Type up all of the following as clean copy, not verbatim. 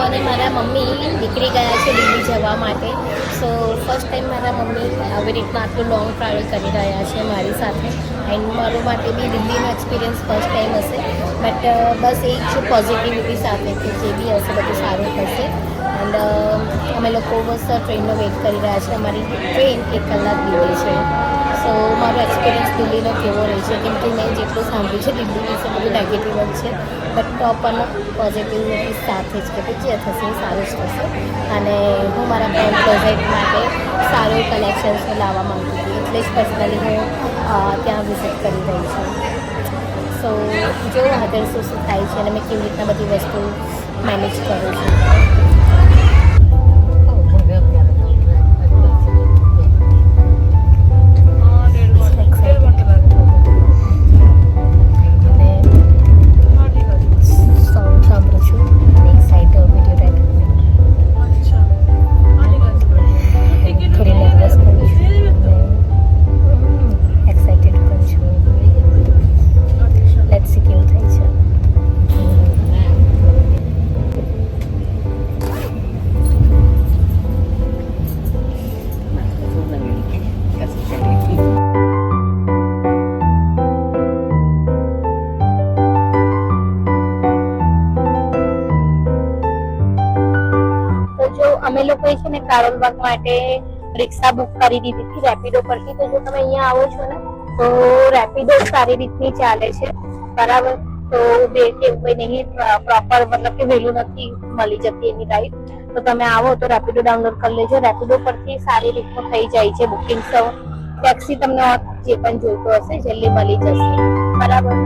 અને મારા મમ્મી નીકળી ગયા છે દિલ્હી જવા માટે. સો ફર્સ્ટ ટાઈમ મારા મમ્મી આવી રીતના આટલું લોંગ ટ્રાવેલ કરી રહ્યા છે મારી સાથે. એન્ડ મારો માટે બી દિલ્હીનો એક્સપિરિયન્સ ફર્સ્ટ ટાઈમ હશે. બટ બસ એ જ પોઝિટિવિટી સાથે કે જે બી હશે બધું સારું થશે. એન્ડ અમે લોકો બસ ટ્રેનનો વેઇટ કરી રહ્યા છે. અમારી ટ્રેન 1 કલાક દીધી છે. સો મારો એક્સપિરિયન્સ દિલ્હીનો કેવો રહે છે, કેમ કે મેં જેટલું સાંભળ્યું છે દિલ્હી વિશે બધું નેગેટિવ જ છે. બટ તો પણ પોઝિટિવિટી સાથે જ કે જે થશે એ સારું જ થશે. અને હું મારા ફ્રેન્ડ પ્રોજેક્ટ માટે સારું કલેક્શન્સ લાવવા માગતી હતી, એટલે જ પર્સનલી હું ત્યાં વિઝિટ કરી રહી છું. સો જો આગળ શું થાય છે અને મેં કેવી રીતના બધી વસ્તુ મેનેજ કરું છું. અમે લોકોએ છે ને કારોલબાગ માટે રિક્ષા બુક કરી દીધી હતી રેપિડો પરથી. તો જો તમે અહીંયા આવો છો ને તો રેપિડો સારી રીતની ચાલે છે, બરાબર. તો બે કે એવું કંઈ નહીં, પ્રોપર મતલબ કે વહેલું નથી મળી જતી એની રાઈડ. તો તમે આવો તો રેપિડો ડાઉનલોડ કરી લેજો. રેપિડો પરથી સારી રીતનું થઈ જાય છે બુકિંગ. ટેક્સી તમને જે પણ જોઈતો હશે જલ્દી મળી જશે, બરાબર.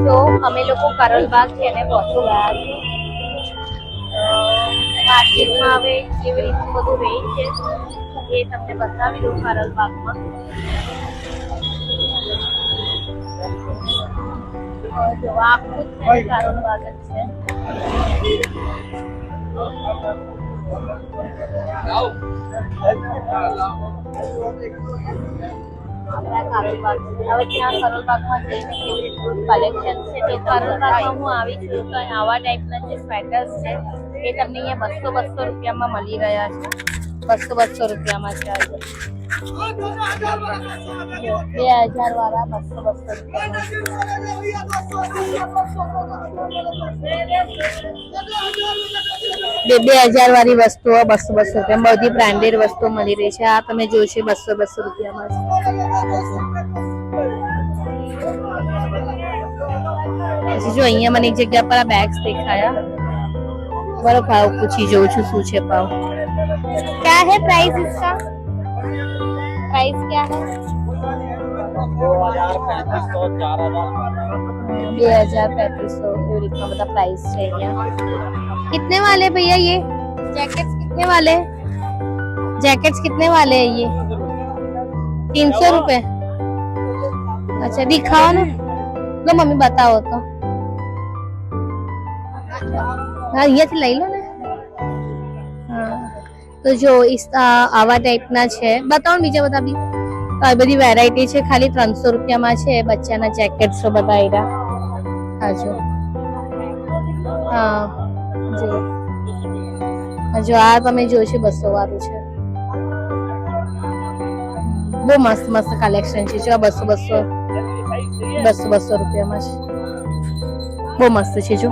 જો અમે લોકો કારોલબાગ છે ને પહોંચી ગયા છે. માર્કેટમાં હવે કેવી રીતનું બધું રહે છે એ તમને બતાવી દઉં. કારોલબાગમાં જો આખું છે કારોલબાગ જ છે. આપણા કારોલબાગ હવે ત્યાં કારોલબાગમાં જઈને કેવી રીતનું કલેક્શન છે તે કારોલબાગમાં હું આવી છું. તો આવા ટાઈપના જે સ્વેટર્સ છે એ તમને અહીંયા 200 રૂપિયામાં મળી રહ્યા છે. 200 રૂપિયામાં છે. આજે 2000 વાળા 200 રૂપિયામાં. 2000 વાળી વસ્તુઓ 200 રૂપિયા. બધી બ્રાન્ડેડ વસ્તુઓ મળી રહી છે. આ તમે જોશો 200 રૂપિયામાં. પછી જો અહીંયા મને એક જગ્યા પર આ બેગ્સ દેખાયા. बड़ा भाव पूछी जो શું છે ભાવ. क्या है प्राइस इसका? प्राइस क्या है? 2300 एवी રીતના બધા प्राइस છે અહીંયા. कितने वाले भैया ये जैकेट्स कितने वाले? जैकेट्स कितने वाले हैं ये? 300 रुपए. अच्छा दिखाओ ना. लो मम्मी बताओ तो. हाँ ये लई लो ने. हाँ तो जो इस आवा टाइपना છે. बताओ બીજા બધા બી. તો આ બધી વેરાયટી છે. ખાલી 300 રૂપિયામાં છે. બચ્ચાના જેકેટ્સ બધા આયરા. હા જો. હા જો. જો આ તમે જોશો 200 વાળું છે. બહુ મસ્ત મસ્ત કલેક્શન છે. જો 200 રૂપિયામાં છે. બહુ મસ્ત છે જો.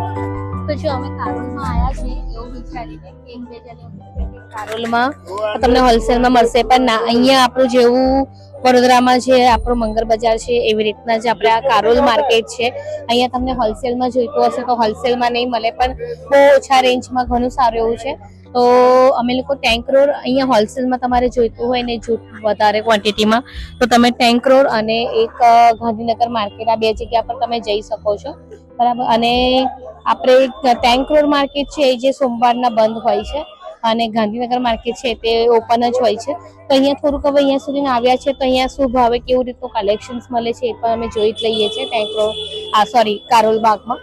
તો જો અમે કારોલમાં આવ્યા છે એવું વિચારીને કે એક બે જણે કારોલમાં તમને હોલસેલમાં મળશે, પણ ના, અહીંયા આપણું જેવું વડોદરામાં જે આપણો મંગળ બજાર છે એવી રીતના જ આપણે આ કારોલ માર્કેટ છે. અહીંયા તમને હોલસેલમાં જોઈતું હશે તો હોલસેલમાં નહીં મળે, પણ બહુ ઓછા રેન્જમાં ઘણું સારું એવું છે. તો અમે લોકો ટેન્ક રોડ અહીંયા હોલસેલમાં તમારે જોઈતું હોય ને વધારે ક્વોન્ટિટીમાં તો તમે ટેન્ક રોડ અને એક ગાંધીનગર માર્કેટ આ બે જગ્યા પર તમે જઈ શકો છો, બરાબર. અને આપણે ટેન્ક રોડ માર્કેટ છે એ જે સોમવારના બંધ હોય છે અને ગાંધીનગર માર્કેટ છે તે ઓપન જ હોય છે. તો અહીંયા થોડુંક હવે અહીંયા સુધી આવ્યા છે તો અહીંયા શું ભાવે કેવું રીતનું કલેક્શન્સ મળે છે એ પણ અમે જોઈ જ લઈએ છીએ ટેન્ક રોડ કારોલ બાગમાં.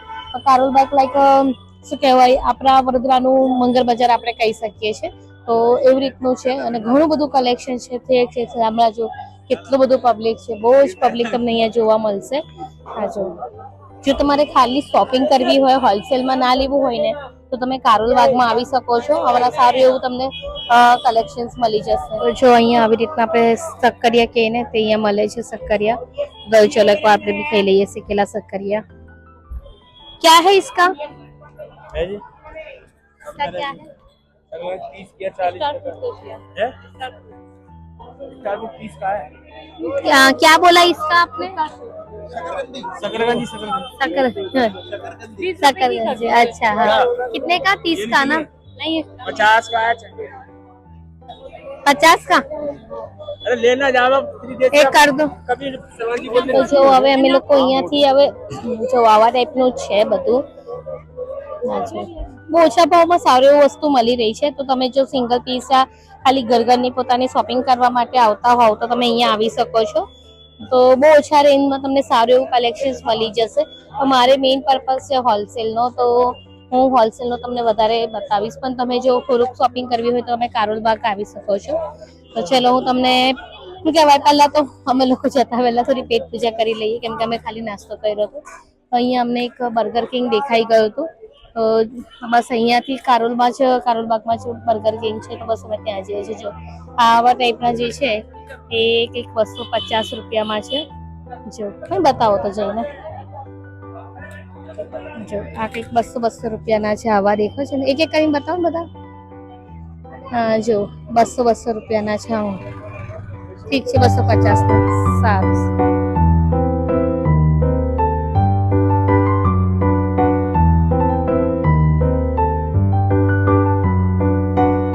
કારોલ બાગ લાઈક શું કહેવાય આપણા વડોદરાનું મંગળ બજાર આપણે કહી શકીએ છીએ. તો એવી રીતનું છે અને ઘણું બધું કલેક્શન છે. હમણાં જો કેટલું બધું પબ્લિક છે, બહુ જ પબ્લિક તમને અહીંયા જોવા મળશે. હા જો તમારે ખાલી શોપિંગ કરવી હોય, હોલસેલમાં ના લેવું હોય ને તો તમે કારોલ બાગમાં આવી શકો છો. હમણાં સારું એવું તમને કલેક્શન્સ મળી જશે. તો જો અહીંયા આવી રીતના આપણે શક્કરિયા કહીએ ને તે અહીંયા મળે છે શક્કરિયા. દલ ચલો को आपने भी खाई लीजिए सिकेला शक्करिया. क्या है इसका? है जी इसका क्या है? 30 या 40 है 30 का है. क्या बोला इसका आपने? शकरगंजी शकरगंजी. अच्छा हाँ. कितने का? 30 का ना? नहीं 50 का है. 50 का? अरे लेना जाओ एक कर दो. कभी सवाजी बोलते તો જો હવે અમે લોકો અહીંયાથી હવે જો આવા ટાઈપનું છે બધું. બહુ ઓછા ભાવમાં સારું એવું વસ્તુ મળી રહી છે. તો તમે જો સિંગલ પીસ ખાલી ઘરની પોતાની શોપિંગ કરવા માટે આવતા હોવ તો તમે અહીંયા આવી શકો છો. તો બહુ ઓછા રેન્જમાં તમને સારું એવું કલેક્શન્સ મળી જશે. તો મારે મેઇન પર્પઝ છે હોલસેલનો, તો હું હોલસેલનો તમને વધારે બતાવીશ. પણ તમે જો થોડુંક શોપિંગ કરવી હોય તો તમે કારોલ બાગ આવી શકો છો. તો ચલો હું તમને શું કહેવાય, પહેલા તો અમે લોકો જતા પહેલા થોડી પેટ પૂજા કરી લઈએ કેમ કે અમે ખાલી નાસ્તો કર્યો હતો. તો અહીંયા અમને એક બર્ગર કિંગ દેખાઈ ગયું હતું. તો બસ અહીંયાથી કારોલ બાગમાં જ બર્ગર કિંગ છે. તો બસ અમે ત્યાં જઈએ છીએ. જો આવા ટાઈપના જે છે એ કંઈક 250 રૂપિયામાં છે. જો બતાવો તો જઈને. જો આ કંઈક 200 રૂપિયાના છે. આવા દેખાય છે ને, એક એક કરીને બતાવો ને બધા. હા જો 200 રૂપિયાના છે. હા ઠીક છે, 250 સારું.